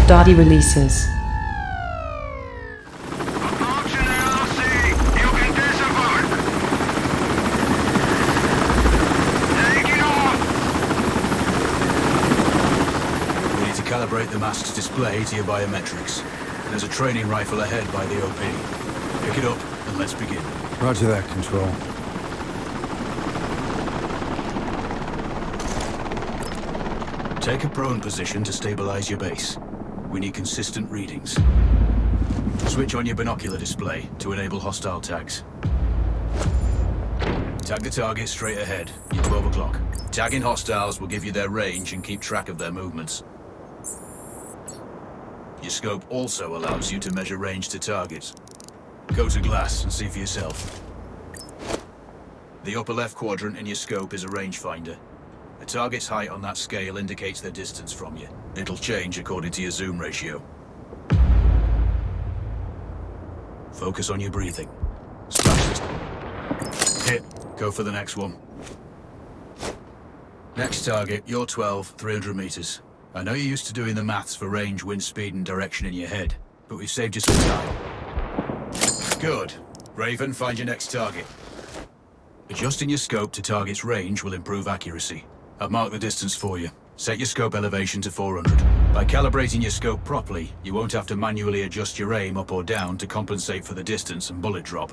DODI releases. We need to calibrate the mask's display to your biometrics. There's a training rifle ahead by the OP. Pick it up and let's begin. Roger that, Control. Take a prone position to stabilize your base. We need consistent readings. Switch on your binocular display to enable hostile tags. Tag the target straight ahead, you're 12 o'clock. Tagging hostiles will give you their range and keep track of their movements. Your scope also allows you to measure range to targets. Go to glass and see for yourself. The upper left quadrant in your scope is a rangefinder. A target's height on that scale indicates their distance from you. It'll change according to your zoom ratio. Focus on your breathing. Splash this. Hit. Go for the next one. Next target, you're 12, 300 meters. I know you're used to doing the maths for range, wind speed, and direction in your head, but we've saved you some time. Good. Raven, find your next target. Adjusting your scope to target's range will improve accuracy. I've marked the distance for you. Set your scope elevation to 400. By calibrating your scope properly, you won't have to manually adjust your aim up or down to compensate for the distance and bullet drop.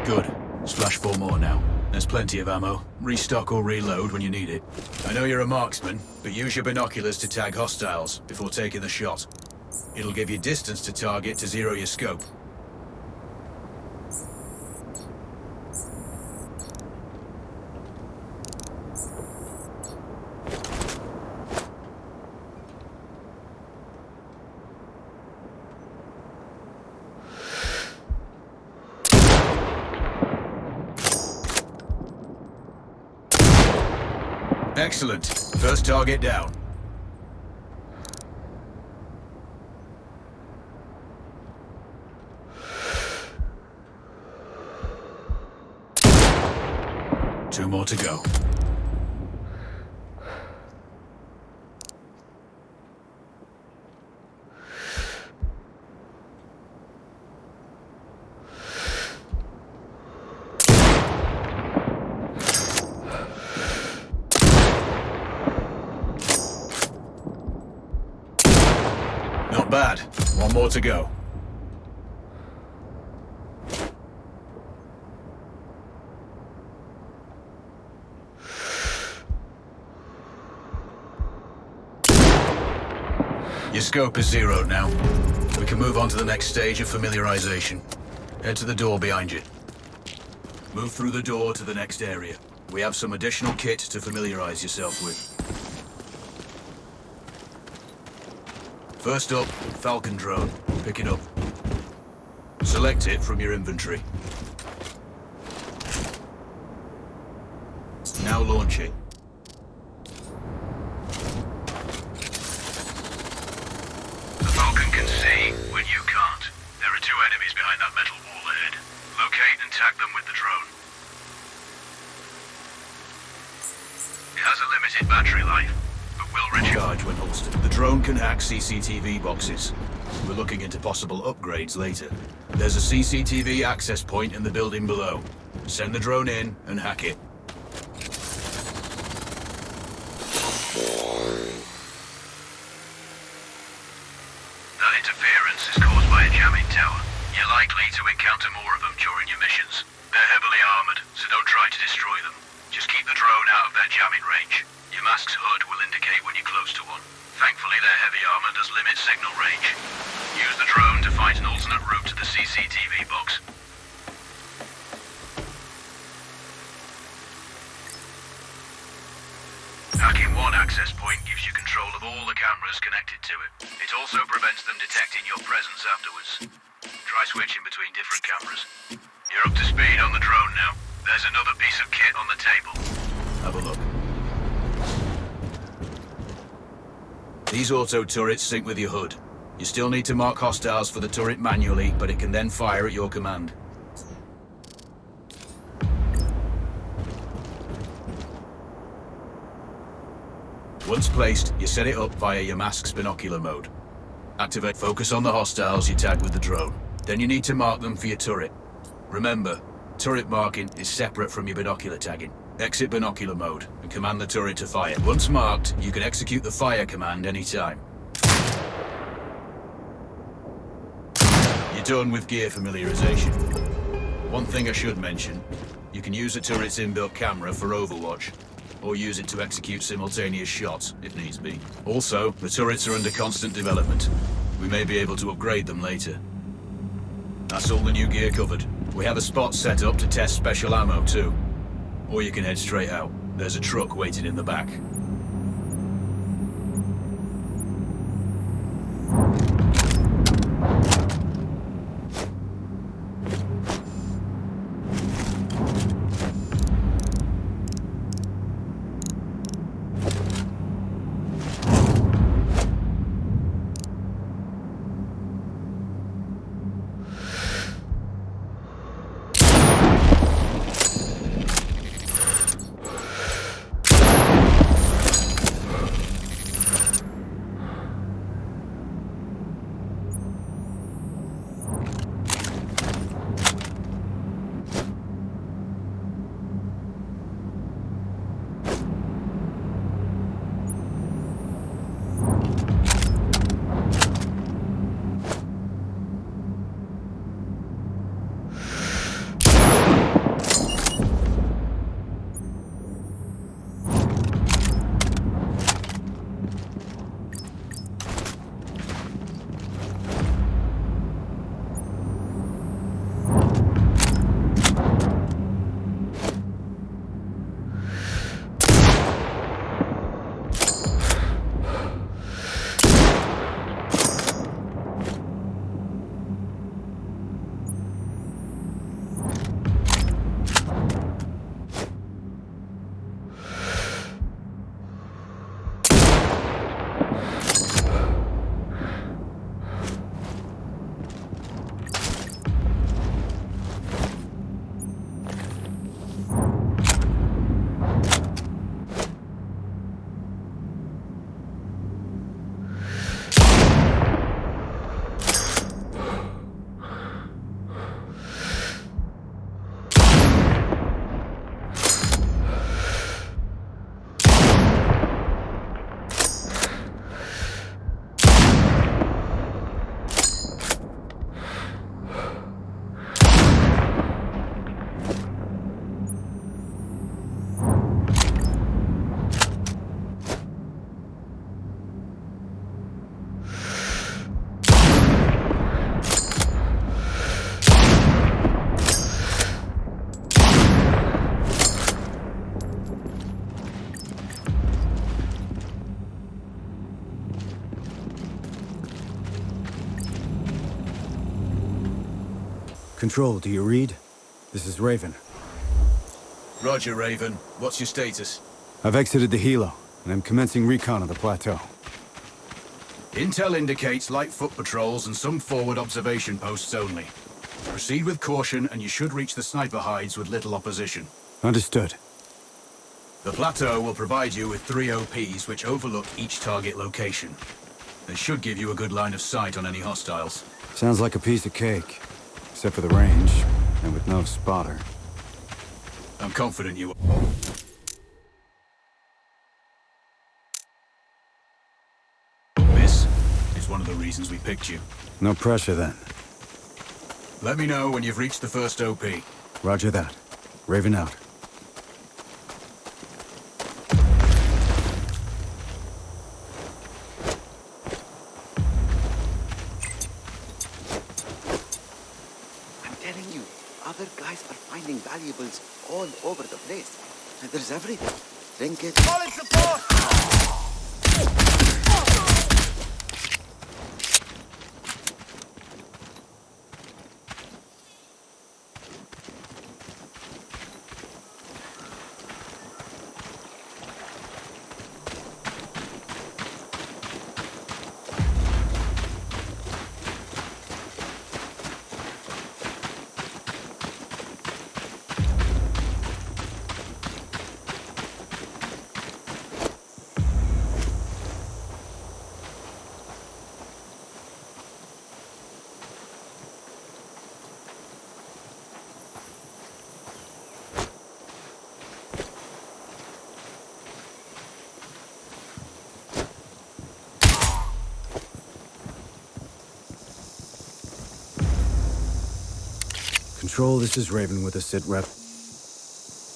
Good. Splash 4 more now. There's plenty of ammo. Restock or reload when you need it. I know you're a marksman, but use your binoculars to tag hostiles before taking the shot. It'll give you distance to target to zero your scope. Excellent. First target down. Two more to go. Not bad. One more to go. Your scope is zeroed now. We can move on to the next stage of familiarization. Head to the door behind you. Move through the door to the next area. We have some additional kit to familiarize yourself with. First up, Falcon drone. Pick it up. Select it from your inventory. Now launch it. The Falcon can see when you can't. There are two enemies behind that metal wall ahead. Locate and tag them with the drone. It has a limited battery life, but will recharge when holstered. The drone can hack CCTV boxes. We're looking into possible upgrades later. There's a CCTV access point in the building below. Send the drone in and hack it. That interference is caused by a jamming tower. You're likely to encounter more of them during your missions. They're heavily armored, so don't try to destroy them. Just keep the drone out of their jamming range. Your mask's hood will indicate when you're close to one. Thankfully, their heavy armor does limit signal range. Use the drone to find an alternate route to the CCTV box. Hacking one access point gives you control of all the cameras connected to it. It also prevents them detecting your presence afterwards. Try switching between different cameras. You're up to speed on the drone now. There's another piece of kit on the table. Have a look. These auto turrets sync with your hood. You still need to mark hostiles for the turret manually, but it can then fire at your command. Once placed, you set it up via your mask's binocular mode. Activate focus on the hostiles you tag with the drone. Then you need to mark them for your turret. Remember, turret marking is separate from your binocular tagging. Exit binocular mode and command the turret to fire. Once marked, you can execute the fire command anytime. You're done with gear familiarization. One thing I should mention, you can use the turret's inbuilt camera for overwatch, or use it to execute simultaneous shots, if needs be. Also, the turrets are under constant development. We may be able to upgrade them later. That's all the new gear covered. We have a spot set up to test special ammo, too. Or you can head straight out. There's a truck waiting in the back. Control, do you read? This is Raven. Roger, Raven. What's your status? I've exited the helo, and I'm commencing recon of the plateau. Intel indicates light foot patrols and some forward observation posts only. Proceed with caution and you should reach the sniper hides with little opposition. Understood. The plateau will provide you with 3 OPs which overlook each target location. They should give you a good line of sight on any hostiles. Sounds like a piece of cake. Except for the range, and with no spotter. I'm confident you will. This is one of the reasons we picked you. No pressure then. Let me know when you've reached the first OP. Roger that. Raven out. Other guys are finding valuables all over the place. And there's everything. Trinkets. Calling support! Control, this is Raven with a sit rep.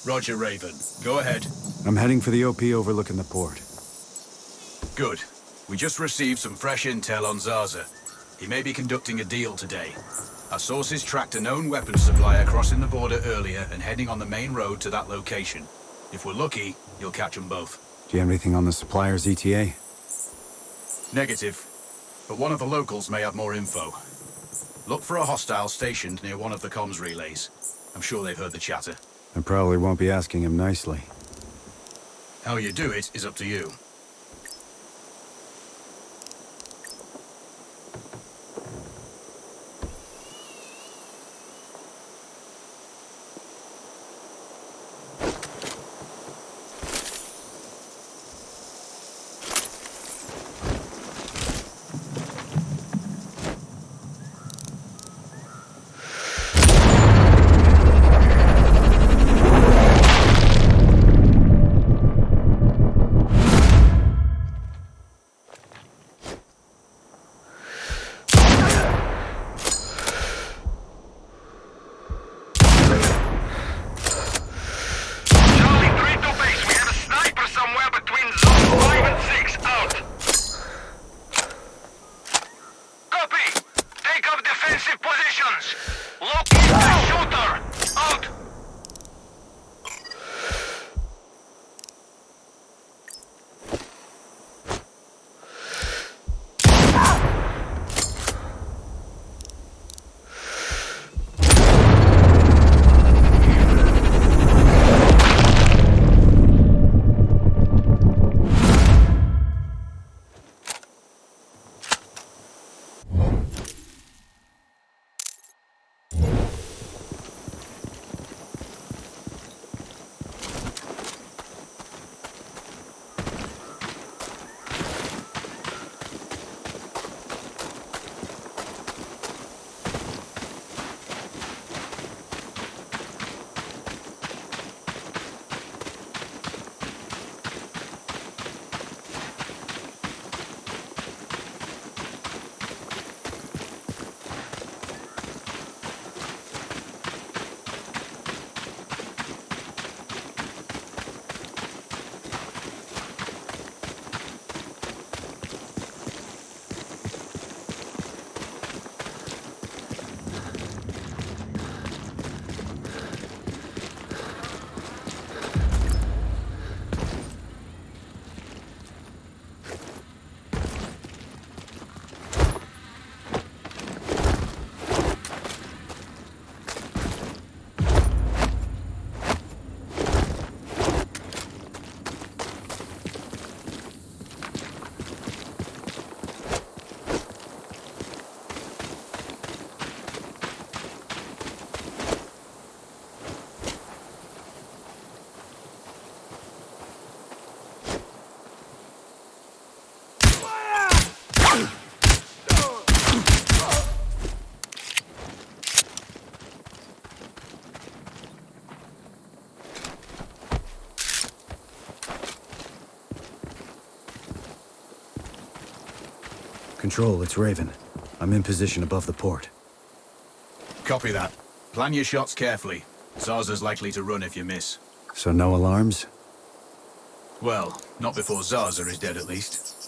Roger, Raven. Go ahead. I'm heading for the OP overlooking the port. Good. We just received some fresh intel on Zaza. He may be conducting a deal today. Our sources tracked a known weapons supplier crossing the border earlier and heading on the main road to that location. If we're lucky, you'll catch them both. Do you have anything on the supplier's ETA? Negative. But one of the locals may have more info. Look for a hostile stationed near one of the comms relays. I'm sure they've heard the chatter. I probably won't be asking him nicely. How you do it is up to you. Control, it's Raven. I'm in position above the port. Copy that. Plan your shots carefully. Zaza's likely to run if you miss. So no alarms? Well, not before Zaza is dead at least.